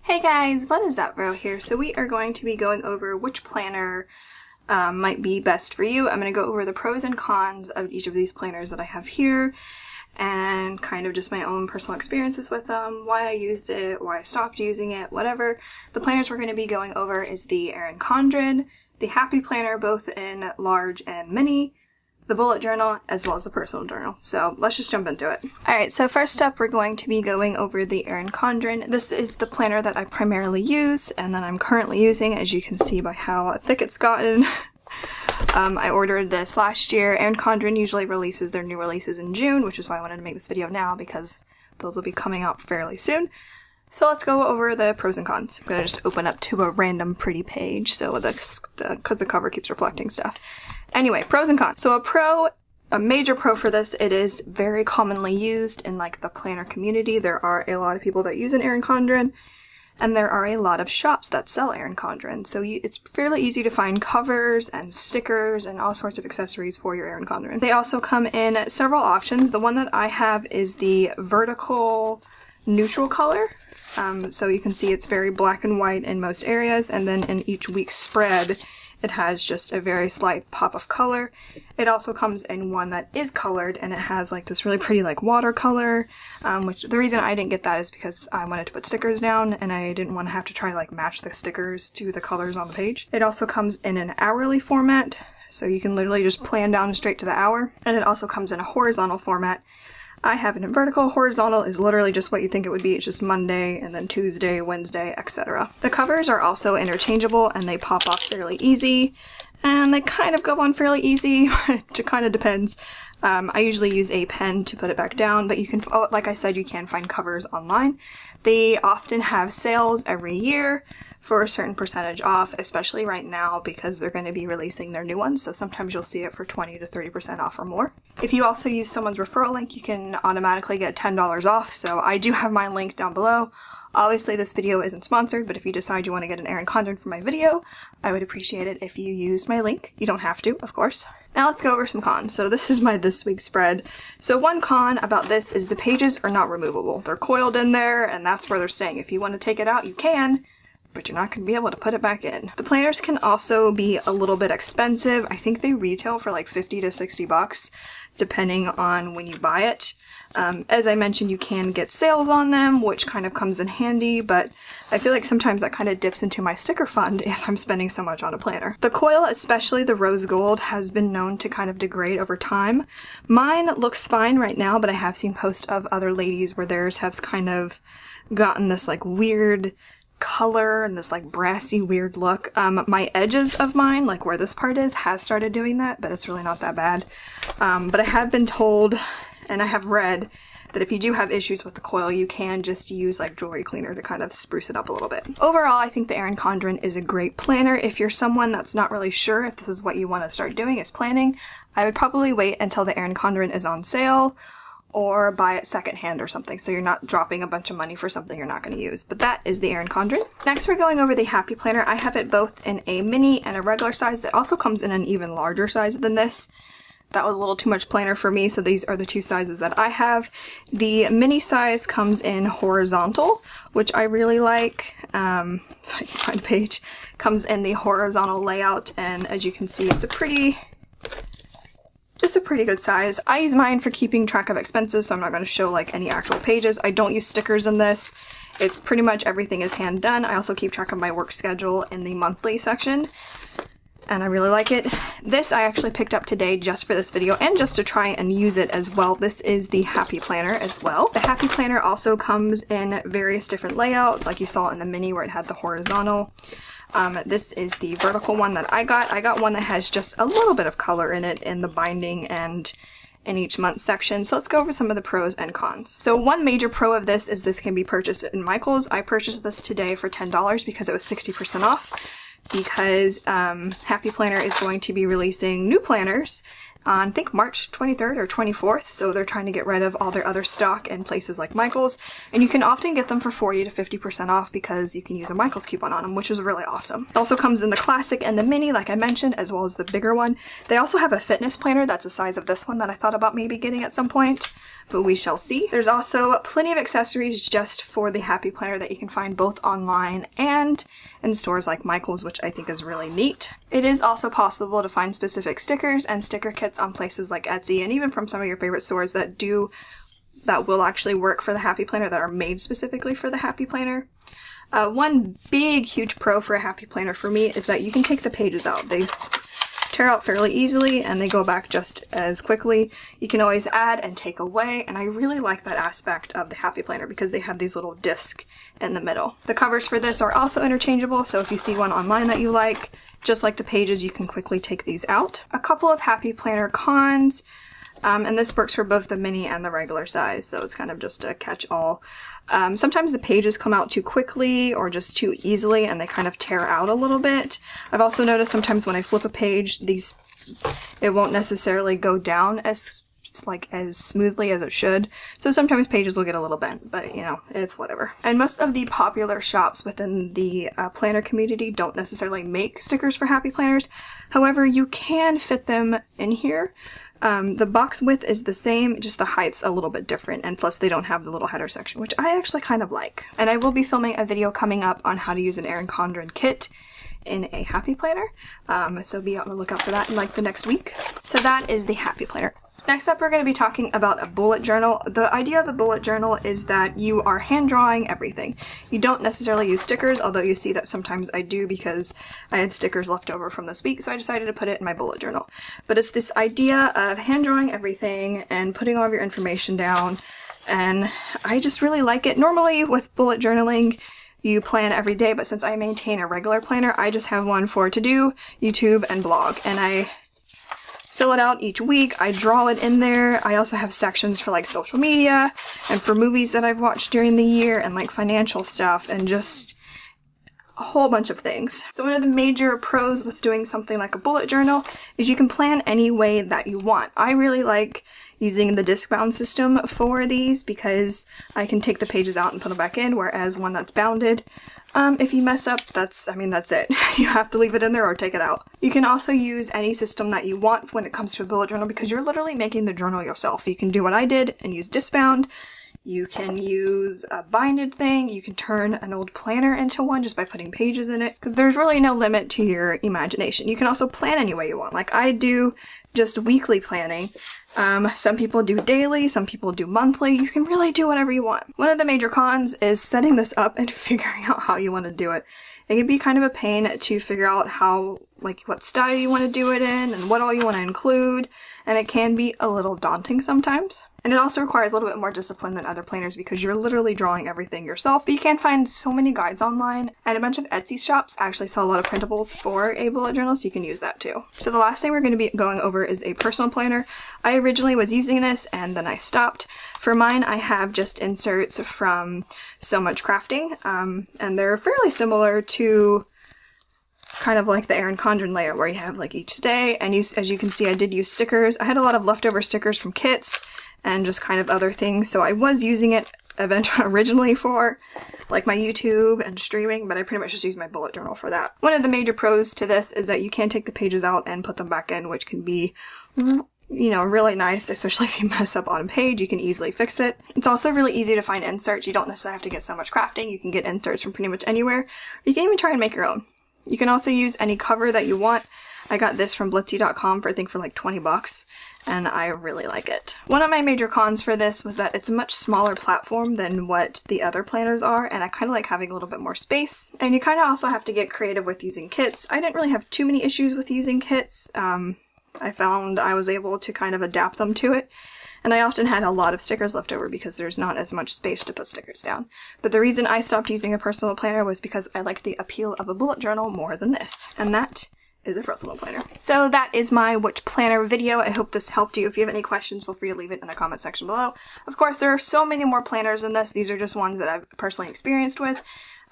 Hey guys, what is up? Vero here. So we are going to be going over which planner might be best for you. I'm going to go over the pros and cons of each of these planners that I have here and kind of just my own personal experiences with them, why I used it, why I stopped using it, whatever. The planners we're going to be going over is the Erin Condren, the Happy Planner, both in large and mini, the bullet journal, as well as the personal journal. So let's just jump into it. Alright, so first up we're going to be going over the Erin Condren. This is the planner that I primarily use and that I'm currently using, as you can see by how thick it's gotten. I ordered this last year. Erin Condren usually releases their new releases in June, which is why I wanted to make this video now because those will be coming out fairly soon. So let's go over the pros and cons. I'm going to just open up to a random pretty page so because the cover keeps reflecting stuff. Anyway, pros and cons. So a major pro for this, it is very commonly used in like the planner community. There are a lot of people that use an Erin Condren, and there are a lot of shops that sell Erin Condren. So it's fairly easy to find covers and stickers and all sorts of accessories for your Erin Condren. They also come in several options. The one that I have is the vertical neutral color. So you can see it's very black and white in most areas, and then in each week's spread it has just a very slight pop of color. It also comes in one that is colored, and it has like this really pretty like watercolor, which the reason I didn't get that is because I wanted to put stickers down and I didn't want to have to try to like match the stickers to the colors on the page. It also comes in an hourly format, so you can literally just plan down straight to the hour, and it also comes in a horizontal format. I have it in vertical. Horizontal is literally just what you think it would be. It's just Monday and then Tuesday, Wednesday, etc. The covers are also interchangeable and they pop off fairly easy, and they kind of go on fairly easy. It kind of depends. I usually use a pen to put it back down, but you can, like I said, you can find covers online. They often have sales every year for a certain percentage off, especially right now because they're going to be releasing their new ones, so sometimes you'll see it for 20 to 30% off or more. If you also use someone's referral link, you can automatically get $10 off, so I do have my link down below. Obviously this video isn't sponsored, but if you decide you want to get an Erin Condren for my video, I would appreciate it if you used my link. You don't have to, of course. Now let's go over some cons. So this is my this week's spread. So one con about this is the pages are not removable. They're coiled in there and that's where they're staying. If you want to take it out, you can, but you're not going to be able to put it back in. The planners can also be a little bit expensive. I think they retail for like 50 to 60 bucks depending on when you buy it. As I mentioned, you can get sales on them, which kind of comes in handy, but I feel like sometimes that kind of dips into my sticker fund if I'm spending so much on a planner. The coil, especially the rose gold, has been known to kind of degrade over time. Mine looks fine right now, but I have seen posts of other ladies where theirs has kind of gotten this like weird color and this like brassy weird look. My edges of mine, like where this part is, has started doing that, but it's really not that bad. But I have been told, and I have read, that if you do have issues with the coil, you can just use like jewelry cleaner to kind of spruce it up a little bit. Overall, I think the Erin Condren is a great planner. If you're someone that's not really sure if this is what you want to start doing, is planning, I would probably wait until the Erin Condren is on sale, or buy it secondhand or something, so you're not dropping a bunch of money for something you're not going to use. But that is the Erin Condren. Next, we're going over the Happy Planner. I have it both in a mini and a regular size. It also comes in an even larger size than this. That was a little too much planner for me, so these are the two sizes that I have. The mini size comes in horizontal, which I really like. If I can find a page, comes in the horizontal layout, and as you can see, it's a pretty good size. I use mine for keeping track of expenses, so I'm not going to show like any actual pages. I don't use stickers in this. It's pretty much everything is hand done. I also keep track of my work schedule in the monthly section, and I really like it. This I actually picked up today just for this video and just to try and use it as well. This is the Happy Planner as well. The Happy Planner also comes in various different layouts, like you saw in the mini where it had the horizontal. This is the vertical one that I got. I got one that has just a little bit of color in it in the binding and in each month section. So let's go over some of the pros and cons. So one major pro of this is this can be purchased in Michael's. I purchased this today for $10 because it was 60% off, because Happy Planner is going to be releasing new planners on I think March 23rd or 24th, so they're trying to get rid of all their other stock in places like Michael's, and you can often get them for 40 to 50% off because you can use a Michael's coupon on them, which is really awesome. It also comes in the classic and the mini, like I mentioned, as well as the bigger one. They also have a fitness planner that's the size of this one that I thought about maybe getting at some point, but we shall see. There's also plenty of accessories just for the Happy Planner that you can find both online and in stores like Michael's, which I think is really neat. It is also possible to find specific stickers and sticker kits on places like Etsy, and even from some of your favorite stores that will actually work for the Happy Planner, that are made specifically for the Happy Planner. One big, huge pro for a Happy Planner for me is that you can take the pages out. They tear out fairly easily and they go back just as quickly. You can always add and take away, and I really like that aspect of the Happy Planner because they have these little discs in the middle. The covers for this are also interchangeable, so if you see one online that you like, just like the pages, you can quickly take these out. A couple of Happy Planner cons, and this works for both the mini and the regular size, so it's kind of just a catch-all. Sometimes the pages come out too quickly or just too easily and they kind of tear out a little bit. I've also noticed sometimes when I flip a page, it won't necessarily go down as smoothly as it should. So sometimes pages will get a little bent, but you know, it's whatever. And most of the popular shops within the planner community don't necessarily make stickers for Happy Planners. However, you can fit them in here. The box width is the same, just the height's a little bit different, and plus they don't have the little header section, which I actually kind of like. And I will be filming a video coming up on how to use an Erin Condren kit in a Happy Planner, so be on the lookout for that in like the next week. So that is the Happy Planner. Next up, we're going to be talking about a bullet journal. The idea of a bullet journal is that you are hand drawing everything. You don't necessarily use stickers, although you see that sometimes I do because I had stickers left over from this week, so I decided to put it in my bullet journal. But it's this idea of hand drawing everything and putting all of your information down, and I just really like it. Normally with bullet journaling, you plan every day, but since I maintain a regular planner, I just have one for to-do, YouTube, and blog, and I fill it out each week. I draw it in there. I also have sections for like social media and for movies that I've watched during the year and like financial stuff and just a whole bunch of things. So one of the major pros with doing something like a bullet journal is you can plan any way that you want. I really like using the disc bound system for these because I can take the pages out and put them back in, whereas one that's bounded, if you mess up, that's it. You have to leave it in there or take it out. You can also use any system that you want when it comes to a bullet journal because you're literally making the journal yourself. You can do what I did and use disc bound. You can use a binded thing. You can turn an old planner into one just by putting pages in it, because there's really no limit to your imagination. You can also plan any way you want. Like I do just weekly planning. Some people do daily, some people do monthly. You can really do whatever you want. One of the major cons is setting this up and figuring out how you want to do it. It can be kind of a pain to figure out what style you want to do it in and what all you want to include, and it can be a little daunting sometimes. And it also requires a little bit more discipline than other planners because you're literally drawing everything yourself. But you can find so many guides online, and a bunch of Etsy shops actually sell a lot of printables for a bullet journal, so you can use that too. So the last thing we're going to be going over is a personal planner. I originally was using this and then I stopped. For mine, I have just inserts from So Much Crafting, and they're fairly similar to kind of like the Erin Condren layer where you have like each day, and as you can see, I did use stickers. I had a lot of leftover stickers from kits and just kind of other things, so I was using it originally for like my YouTube and streaming, but I pretty much just used my bullet journal for that. One of the major pros to this is that you can take the pages out and put them back in, which can be, you know, really nice, especially if you mess up on a page, you can easily fix it. It's also really easy to find inserts. You don't necessarily have to get So Much Crafting. You can get inserts from pretty much anywhere. You can even try and make your own. You can also use any cover that you want. I got this from Blitsy.com for I think for like 20 bucks, and I really like it. One of my major cons for this was that it's a much smaller platform than what the other planners are, and I kind of like having a little bit more space. And you kind of also have to get creative with using kits. I didn't really have too many issues with using kits. I found I was able to kind of adapt them to it. And I often had a lot of stickers left over because there's not as much space to put stickers down. But the reason I stopped using a personal planner was because I liked the appeal of a bullet journal more than this. And that is a personal planner. So that is my which planner video. I hope this helped you. If you have any questions, feel free to leave it in the comment section below. Of course, there are so many more planners than this. These are just ones that I've personally experienced with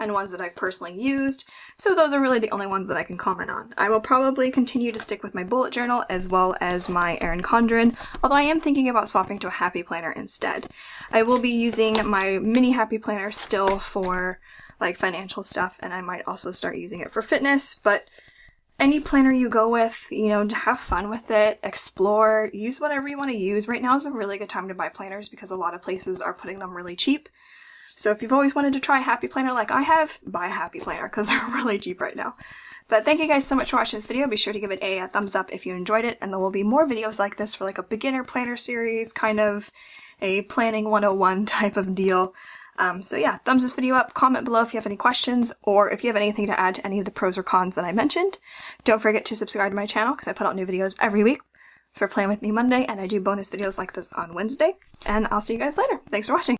and ones that I've personally used. So those are really the only ones that I can comment on. I will probably continue to stick with my bullet journal as well as my Erin Condren, although I am thinking about swapping to a Happy Planner instead. I will be using my mini Happy Planner still for like financial stuff, and I might also start using it for fitness, but any planner you go with, you know, have fun with it, explore, use whatever you want to use. Right now is a really good time to buy planners because a lot of places are putting them really cheap. So if you've always wanted to try a Happy Planner like I have, buy a Happy Planner because they're really cheap right now. But thank you guys so much for watching this video. Be sure to give it a thumbs up if you enjoyed it, and there will be more videos like this for like a beginner planner series, kind of a planning 101 type of deal. So yeah, thumbs this video up, comment below if you have any questions, or if you have anything to add to any of the pros or cons that I mentioned. Don't forget to subscribe to my channel because I put out new videos every week for Plan With Me Monday, and I do bonus videos like this on Wednesday. And I'll see you guys later. Thanks for watching.